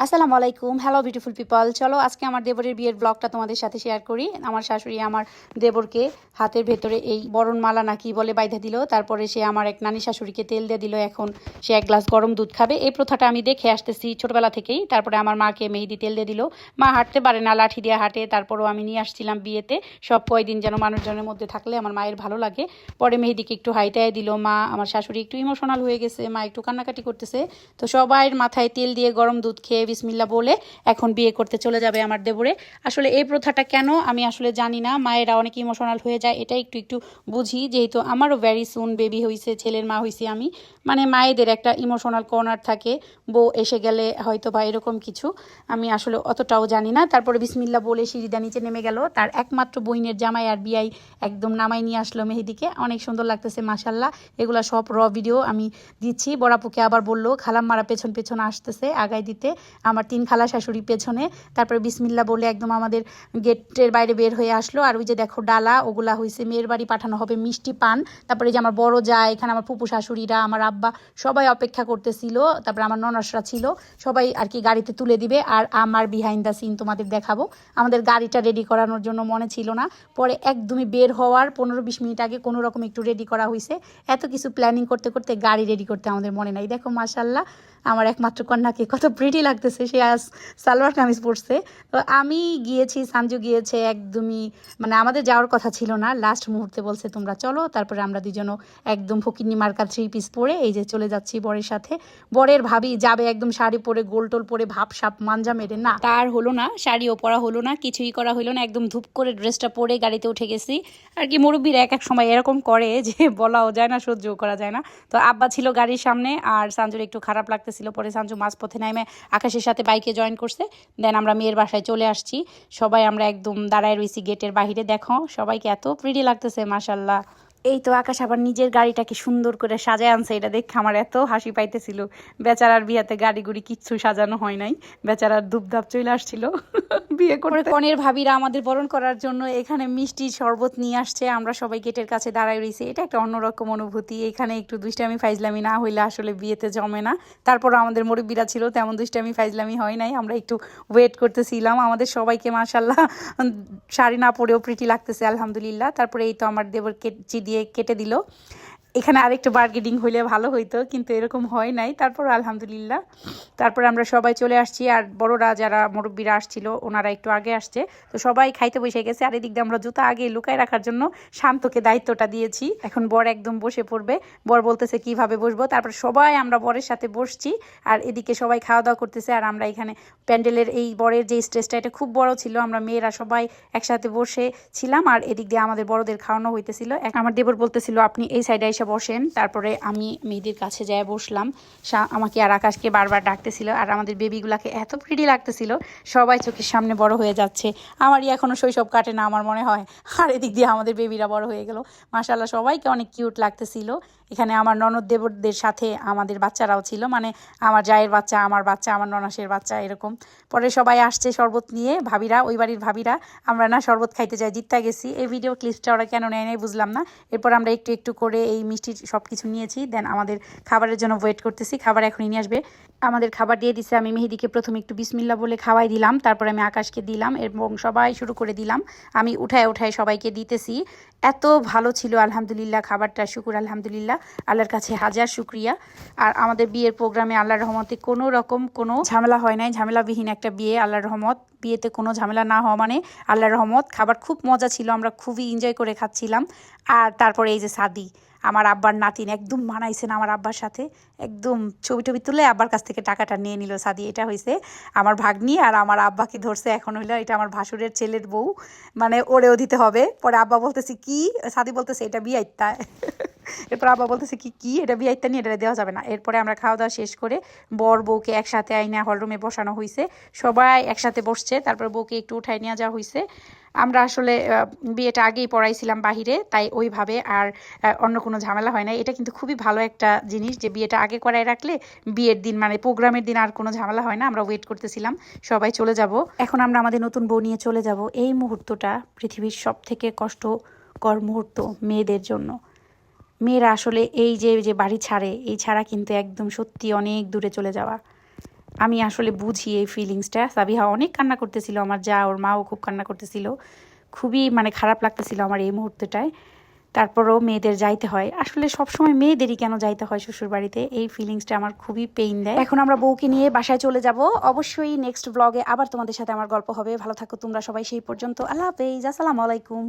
আসসালামু আলাইকুম, hello beautiful people. চলো আজকে আমার দেবরের বিয়ের ব্লগটা তোমাদের সাথে শেয়ার করি। আমার শাশুড়ি আমার দেবরকে হাতের ভেতরে এই বরণমালা নাকি বলে বাইধা দিল। তারপরে সে আমার এক নানি শাশুড়িকে তেল দিয়ে দিল। এখন সে এক গ্লাস গরম দুধ খাবে। এই প্রথাটা আমি দেখে আসতেছি ছোটবেলা থেকেই। তারপরে আমার মাকে মেহেদি তেল দিয়ে দিল। মা হাঁটতে পারে না, লাঠি দিয়ে হাঁটে। তারপরও আমি নিয়ে আসছিলাম বিয়েতে, সব কয়দিন যেন মানুষজনের মধ্যে থাকলে আমার মায়ের ভালো লাগে। পরে মেহেদিকে একটু হাইটায় দিল মা। আমার শাশুড়ি একটু ইমোশনাল হয়ে গেছে, মা একটু কান্নাকাটি করতেছে। তো সবাইয়ের মাথায় তেল দিয়ে গরম দুধ খেয়ে বিসমিল্লা বলে এখন বিয়ে করতে চলে যাবে আমার দেবরে। আসলে এই প্রথাটা কেন আমি আসলে জানি না, মায়েরা অনেক ইমোশনাল হয়ে যায় এটা একটু একটু বুঝি, যেহেতু আমারও ভ্যারি সুন বেবি হয়েছে, ছেলের মা হয়েছি আমি। মানে মায়েদের একটা ইমোশনাল কর্নার থাকে, বউ এসে গেলে হয়তো বা এরকম কিছু, আমি আসলে অতটাও জানি না। তারপরে বিসমিল্লা বলে সিঁড়িটা নিচে নেমে গেল, তার একমাত্র বইনের জামাই আর বিয়াই একদম নামাই নিয়ে আসলো মেহেদিকে। অনেক সুন্দর লাগতেছে মাশাল্লাহ। এগুলা সব ভিডিও আমি দিচ্ছি। বড়াপুকে আবার বললো খালাম্মারা পেছন পেছন আসতেছে আগায় দিতে, আমার 3 খালা শাশুড়ি পেছনে। তারপরে বিসমিল্লা বলে একদম আমাদের গেটের বাইরে বের হয়ে আসলো। আর ওই যে দেখো ডালা, ওগুলা হয়েছে মেয়ের বাড়ি পাঠানো হবে মিষ্টি পান। তারপরে যে আমার বড় যা, এখানে আমার ফুপু শাশুড়িরা, আমার আব্বা সবাই অপেক্ষা করতেছিল। তারপরে আমার ননসরা ছিল, সবাই আর কি গাড়িতে তুলে দিবে। আর আমার বিহাইন্ড দ্য সিন তোমাদের দেখাবো। আমাদের গাড়িটা রেডি করানোর জন্য মনে ছিল না, পরে একদমই বের হওয়ার 15-20 মিনিট আগে কোনো রকম একটু রেডি করা হয়েছে। এত কিছু প্ল্যানিং করতে করতে গাড়ি রেডি করতে আমাদের মনে নাই। দেখো মাশাল্লাহ আমার একমাত্র কন্যাকে কত প্রিটি লাগতেছে, সে আজ সালোয়ার কামিজ পরছে। তো আমি গিয়েছি, সানজু গিয়েছে, একদমই মানে আমাদের যাওয়ার কথা ছিল না, লাস্ট মুহূর্তে বলছে তোমরা চলো। তারপরে আমরা দুজনও একদম ফকিন্নি মার্কা 3 পিস পরে এই যে চলে যাচ্ছি বরের সাথে। বরের ভাবি যাবে একদম শাড়ি পরে গোল টোল পরে ভাব সাপ মাঞ্জা মেরে, না তার হলো না, শাড়িও পরা হলো না, কিছুই করা হলো না। একদম ধূপ করে ড্রেসটা পরে গাড়িতে উঠে গেছি। আর কি মুরব্বীরা এক এক সময় এরকম করে যে বলাও যায় না, সহ্যও করা যায় না। তো আব্বা ছিল গাড়ির সামনে আর সানজুর একটু খারাপ লাগতেছিল, পরে সানজু মাঝপথে নামে আকাশের সাথে বাইকে জয়েন করছে। দেন আমরা মেয়ের বাসায় চলে আসছি। সবাই আমরা একদম দাঁড়ায় রয়েছি গেটের বাহিরে। দেখো সবাইকে এত প্রিটি লাগতেছে মাশাল্লাহ। এই তো আকাশ আবার নিজের গাড়িটাকে সুন্দর করে সাজায় আনছে, এটা দেখে আমার এত হাসি পাইতেছিল। বেচারার বিয়াতে গাড়ি গুড়ি কিচ্ছু সাজানো হয় নাই, বেচারার ধুপধাপ চলে আসছিল বিয়ে করে। কনের ভাবিরা আমাদের বরণ করার জন্য এখানে মিষ্টি শরবত নিয়ে আসছে। আমরা সবাই গেটের কাছে দাঁড়ায় রয়েছি, এটা একটা অন্যরকম অনুভূতি। এখানে একটু দুষ্টামি ফাইজলামি না হইলে আসলে বিয়েতে জমে না। তারপর আমাদের মুরব্বিরা ছিল, তেমন দুষ্টামি ফাইজলামি হয় নাই। আমরা একটু ওয়েট করতেছিলাম। আমাদের সবাইকে মাশাল্লাহ শাড়ি না পরেও প্রিটি লাগতেছে আলহামদুলিল্লাহ। তারপরে এই তো আমার দেবর দিয়ে কেটে দিল। এখানে আরেকটু বার্গেনিং হইলে ভালো হইতো, কিন্তু এরকম হয় নাই। তারপর আলহামদুলিল্লাহ, তারপর আমরা সবাই চলে আসছি। আর বড়রা যারা মুরব্বীরা আসছিল ওনারা একটু আগে আসছে, তো সবাই খাইতে বসে গেছে। আর এদিক দিয়ে আমরা জুতা আগে লুকায় রাখার জন্য শান্তকে দায়িত্বটা দিয়েছি। এখন বর একদম বসে পড়বে, বর বলতেছে কিভাবে বসবো। তারপর সবাই আমরা বরের সাথে বসছি, আর এদিকে সবাই খাওয়া দাওয়া করতেছে। আর আমরা এখানে প্যান্ডেলের এই বরের যে স্টেজটা, এটা খুব বড় ছিল, আমরা মেয়েরা সবাই একসাথে বসে ছিলাম। আর এদিক দিয়ে আমাদের বড়দের খাওয়ানো হইতেছিল। আমার দেবর বলতেছিল আপনি এই সাইডে এসে বসেন। তারপরে আমি মেয়েদের কাছে যায় বসলাম। আমাকে আর আকাশকে বারবার ডাকতেছিল। আর আমাদের বেবিগুলাকে এত প্রিটি লাগতেছিল, সবাই চোখের সামনে বড় হয়ে যাচ্ছে। আমারই এখনো শৈশব কাটে না আমার মনে হয়। আর এদিক দিয়ে আমাদের বেবিরা বড় হয়ে গেল মাশাআল্লাহ, সবাইকে অনেক কিউট লাগতেছিল। এখানে আমার ননদ দেবরদের সাথে আমাদের বাচ্চারাও ছিল, মানে আমার জায়ের বাচ্চা, আমার বাচ্চা, আমার ননাসের বাচ্চা, এরকম। পরে সবাই আসছে শরবত নিয়ে, ভাবিরা, ওই বাড়ির ভাবিরা। আমরা না শরবত খাইতে যাই, জিততে গেছি। এই ভিডিও ক্লিপসটা ওরা কেন নেয় নাই বুঝলাম না। এরপর আমরা একটু একটু করে এই মিষ্টি সব কিছু নিয়েছি। দেন আমাদের খাবারের জন্য ওয়েট করতেছি, খাবার এখনই নিয়ে আসবে। আমাদের খাবার দিয়ে দিছে। আমি মেহেদিকে প্রথমে একটু বিসমিল্লা বলে খাওয়াই দিলাম, তারপরে আমি আকাশকে দিলাম এবং সবাই শুরু করে দিলাম। আমি উঠায় উঠায় সবাইকে দিতেছি। এত ভালো ছিল আলহামদুলিল্লাহ খাবারটা, শুকুর আলহামদুলিল্লাহ, আল্লাহর কাছে হাজার শুক্রিয়া। আর আমাদের বিয়ের প্রোগ্রামে আল্লাহর রহমতে কোনো রকম কোনো ঝামেলা হয় নাই, ঝামেলাবিহীন একটা বিয়ে, আল্লাহর রহমত। বিয়েতে কোনো ঝামেলা না হওয়া মানে আল্লাহর রহমত। খাবার খুব মজা ছিল, আমরা খুবই এনজয় করে খাচ্ছিলাম। আর তারপরে এই যে সাদি, আমার আব্বার নাতিন, একদম মানাইছেন আমার আব্বার সাথে, একদম ছবি টবি তুলে আব্বার কাছ থেকে টাকাটা নিয়ে নিল সাদি। এটা হয়েছে আমার ভাগ্নি, আর আমার আব্বাকে ধরছে। এখন হইলো এটা আমার ভাসুরের ছেলের বউ, মানে ওরেও দিতে হবে। পরে আব্বা বলতেছে কি, সাদি বলতেছে এটা বিয়াইত্তা। এরপর আব্বা বলতেছে কি এটা বিয়াইত্তা নিয়ে এটা দেওয়া যাবে না। এরপরে আমরা খাওয়া দাওয়া শেষ করে বর বউকে একসাথে আইনা হলরুমে বসানো হয়েছে, সবাই একসাথে বসছে। তারপরে বউকে একটু উঠায় নিয়ে যাওয়া হয়েছে। আমরা আসলে বিয়েটা আগেই পড়াইছিলাম বাহিরে, তাই ওইভাবে আর অন্য কোনো ঝামেলা হয় না। এটা কিন্তু খুবই ভালো একটা জিনিস যে বিয়েটা আগে করায় রাখলে বিয়ের দিন মানে প্রোগ্রামের দিন আর কোনো ঝামেলা হয় না। আমরা ওয়েট করতেছিলাম সবাই চলে যাব। এখন আমরা আমাদের নতুন বউ নিয়ে চলে যাব। এই মুহূর্তটা পৃথিবীর সব থেকে কষ্টকর মুহূর্ত মেয়েদের জন্য। মেয়েরা আসলে এই যে বাড়ি ছাড়ে, এই ছাড়া কিন্তু একদম সত্যি অনেক দূরে চলে যাওয়া। আমি আসলে বুঝি এই ফিলিংসটা। সাবিহা অনেক কান্না করতেছিল, আমার যা ওর মাও খুব কান্না করতেছিল, খুবই মানে খারাপ লাগতেছিল আমার এই মুহূর্তটায়। তারপরও মেয়েদের যাইতে হয়, আসলে সবসময় মেয়েদেরই কেন যাইতে হয় শ্বশুর বাড়িতে, এই ফিলিংসটা আমার খুবই পেইন দেয়। এখন আমরা বউকে নিয়ে বাসায় চলে যাব। অবশ্যই নেক্সট ব্লগে আবার তোমাদের সাথে আমার গল্প হবে। ভালো থাকো তোমরা সবাই সেই পর্যন্ত। আল্লাহ হাফেজ, আসসালামু আলাইকুম।